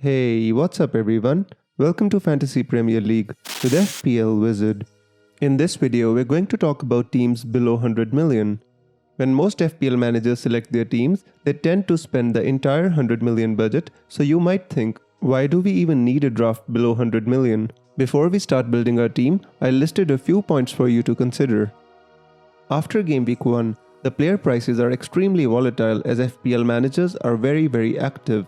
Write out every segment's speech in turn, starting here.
Hey, what's up everyone? Welcome to Fantasy Premier League with FPL Wizard. In this video, we're going to talk about teams below 100 million. When most FPL managers select their teams, they tend to spend the entire 100 million budget, so you might think, why do we even need a draft below 100 million? Before we start building our team, I listed a few points for you to consider. After game week 1, the player prices are extremely volatile as FPL managers are very active.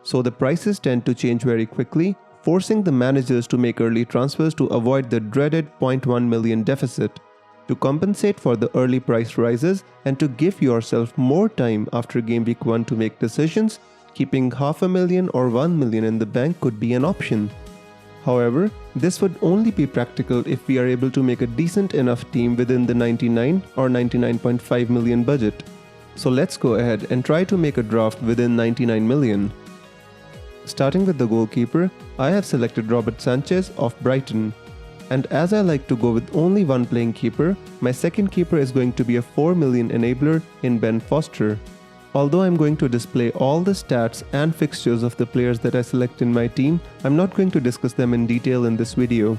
So the prices tend to change very quickly, forcing the managers to make early transfers to avoid the dreaded 0.1 million deficit. To compensate for the early price rises and to give yourself more time after game week 1 to make decisions, keeping $500,000 or $1 million in the bank could be an option. However, this would only be practical if we are able to make a decent enough team within the 99 or 99.5 million budget. So let's go ahead and try to make a draft within 99 million. Starting with the goalkeeper, I have selected Robert Sanchez of Brighton. And as I like to go with only one playing keeper, my second keeper is going to be a 4 million enabler in Ben Foster. Although I'm going to display all the stats and fixtures of the players that I select in my team, I'm not going to discuss them in detail in this video.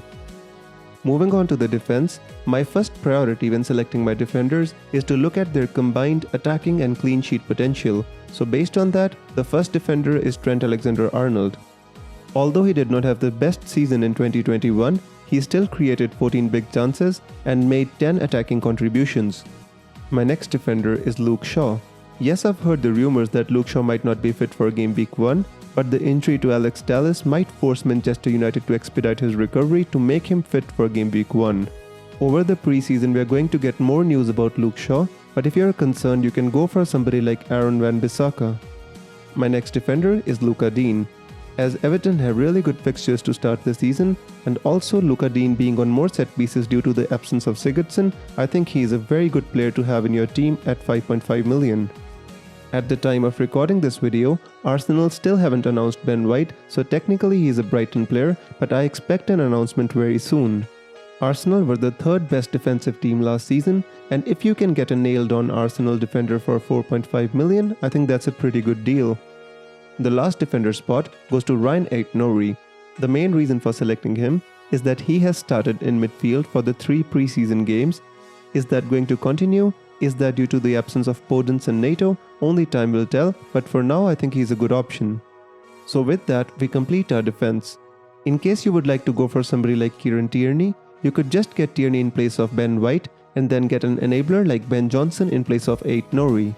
Moving on to the defense, my first priority when selecting my defenders is to look at their combined attacking and clean sheet potential. So based on that, the first defender is Trent Alexander-Arnold. Although he did not have the best season in 2021, he still created 14 big chances and made 10 attacking contributions. My next defender is Luke Shaw. Yes, I've heard the rumors that Luke Shaw might not be fit for game week 1, but the injury to Alex Telles might force Manchester United to expedite his recovery to make him fit for game week 1. Over the preseason, we are going to get more news about Luke Shaw, but if you're concerned, you can go for somebody like Aaron Wan-Bissaka. My next defender is Luca Dean. As Everton have really good fixtures to start the season, and also Luca Dean being on more set pieces due to the absence of Sigurdsson, I think he is a very good player to have in your team at 5.5 million. At the time of recording this video, Arsenal still haven't announced Ben White, so technically he is a Brighton player, but I expect an announcement very soon. Arsenal were the third best defensive team last season, and if you can get a nailed-on Arsenal defender for 4.5 million, I think that's a pretty good deal. The last defender spot goes to Ryan Aït-Nouri. The main reason for selecting him is that he has started in midfield for the 3 preseason games. Is that going to continue? Is that due to the absence of Podence and NATO? Only time will tell, but for now I think he's a good option. So with that, we complete our defense. In case you would like to go for somebody like Kieran Tierney, you could just get Tierney in place of Ben White and then get an enabler like Ben Johnson in place of Aït-Nouri.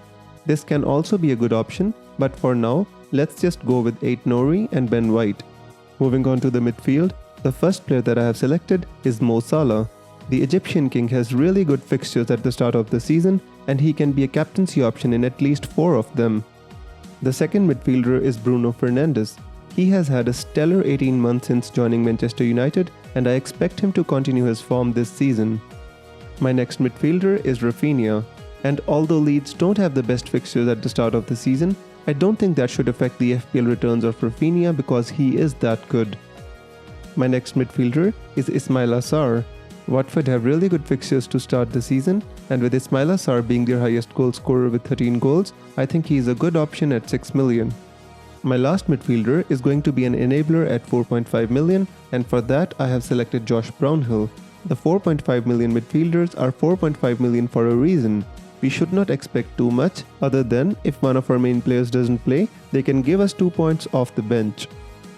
This can also be a good option, but for now, let's just go with Aït-Nouri and Ben White. Moving on to the midfield, the first player that I have selected is Mo Salah. The Egyptian king has really good fixtures at the start of the season, and he can be a captaincy option in at least 4 of them. The second midfielder is Bruno Fernandes. He has had a stellar 18 months since joining Manchester United, and I expect him to continue his form this season. My next midfielder is Rafinha, and although Leeds don't have the best fixtures at the start of the season, I don't think that should affect the FPL returns of Rafinha because he is that good. My next midfielder is Ismaila Sarr. Watford have really good fixtures to start the season, and with Ismaila Sarr being their highest goal scorer with 13 goals, I think he is a good option at 6 million. My last midfielder is going to be an enabler at 4.5 million, and for that I have selected Josh Brownhill. The 4.5 million midfielders are 4.5 million for a reason. We should not expect too much, other than if one of our main players doesn't play, they can give us 2 points off the bench.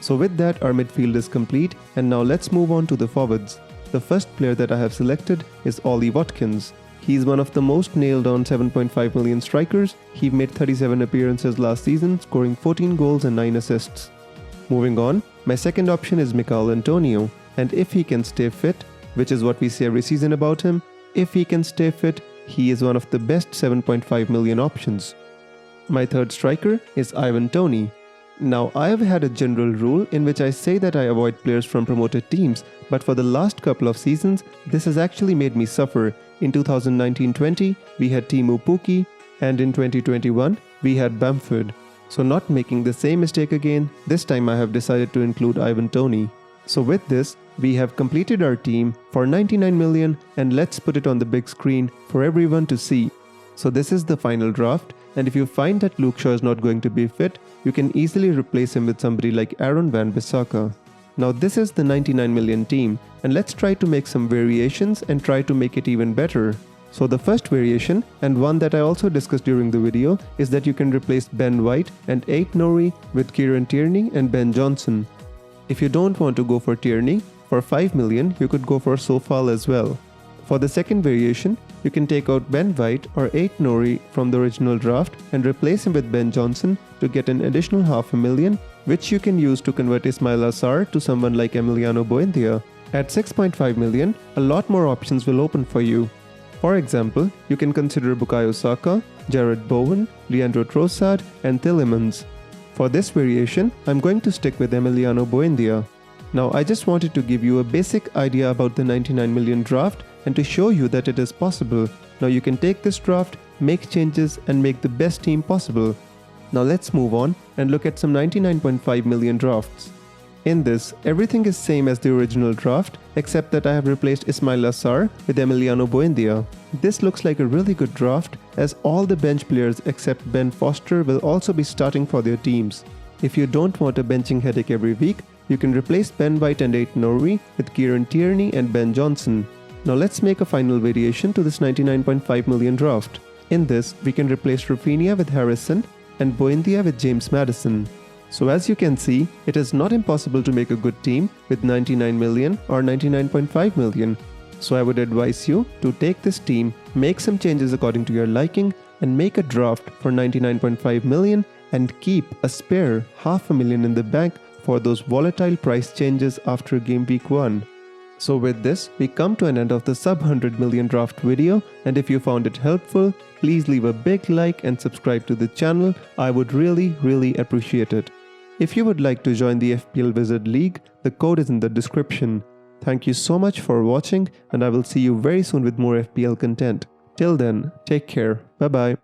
So with that, our midfield is complete, and now let's move on to the forwards. The first player that I have selected is Ollie Watkins. He's one of the most nailed-on 7.5 million strikers. He made 37 appearances last season, scoring 14 goals and 9 assists. Moving on, my second option is Michail Antonio, and if he can stay fit, which is what we say every season about him, if he can stay fit, he is one of the best 7.5 million options. My third striker is Ivan Toney. Now, I have had a general rule in which I say that I avoid players from promoted teams, but for the last couple of seasons, this has actually made me suffer. In 2019-20, we had Teemu Pukki, and in 2021, we had Bamford. So not making the same mistake again, this time I have decided to include Ivan Toney. So with this, we have completed our team for 99 million, and let's put it on the big screen for everyone to see. So this is the final draft, and if you find that Luke Shaw is not going to be fit, you can easily replace him with somebody like Aaron Wan-Bissaka. Now this is the 99 million team, and let's try to make some variations and try to make it even better. So the first variation, and one that I also discussed during the video, is that you can replace Ben White and Aït-Nouri with Kieran Tierney and Ben Johnson. If you don't want to go for Tierney, for 5 million you could go for Sofal as well. For the second variation, you can take out Ben White or Aït-Nouri from the original draft and replace him with Ben Johnson to get an additional $500,000, which you can use to convert Ismaila Sarr to someone like Emiliano Buendia. At 6.5 million, a lot more options will open for you. For example, you can consider Bukayo Saka, Jared Bowen, Leandro Trossard, and Tielemans. For this variation, I'm going to stick with Emiliano Buendia. Now I just wanted to give you a basic idea about the 99 million draft and to show you that it is possible. Now you can take this draft, make changes, and make the best team possible. Now let's move on and look at some 99.5 million drafts. In this, everything is same as the original draft, except that I have replaced Ismaila Sarr with Emiliano Buendia. This looks like a really good draft, as all the bench players except Ben Foster will also be starting for their teams. If you don't want a benching headache every week, you can replace Ben White and Aït-Nouri with Kieran Tierney and Ben Johnson. Now let's make a final variation to this 99.5 million draft. In this, we can replace Rafinha with Harrison and Buendia with James Maddison. So as you can see, it is not impossible to make a good team with 99 million or 99.5 million. So I would advise you to take this team, make some changes according to your liking, and make a draft for 99.5 million and keep a spare $500,000 in the bank for those volatile price changes after game week 1. So with this, we come to an end of the sub 100 million draft video, and if you found it helpful, please leave a big like and subscribe to the channel. I would really appreciate it. If you would like to join the FPL Wizard League, the code is in the description. Thank you so much for watching, and I will see you very soon with more FPL content. Till then, take care. Bye bye.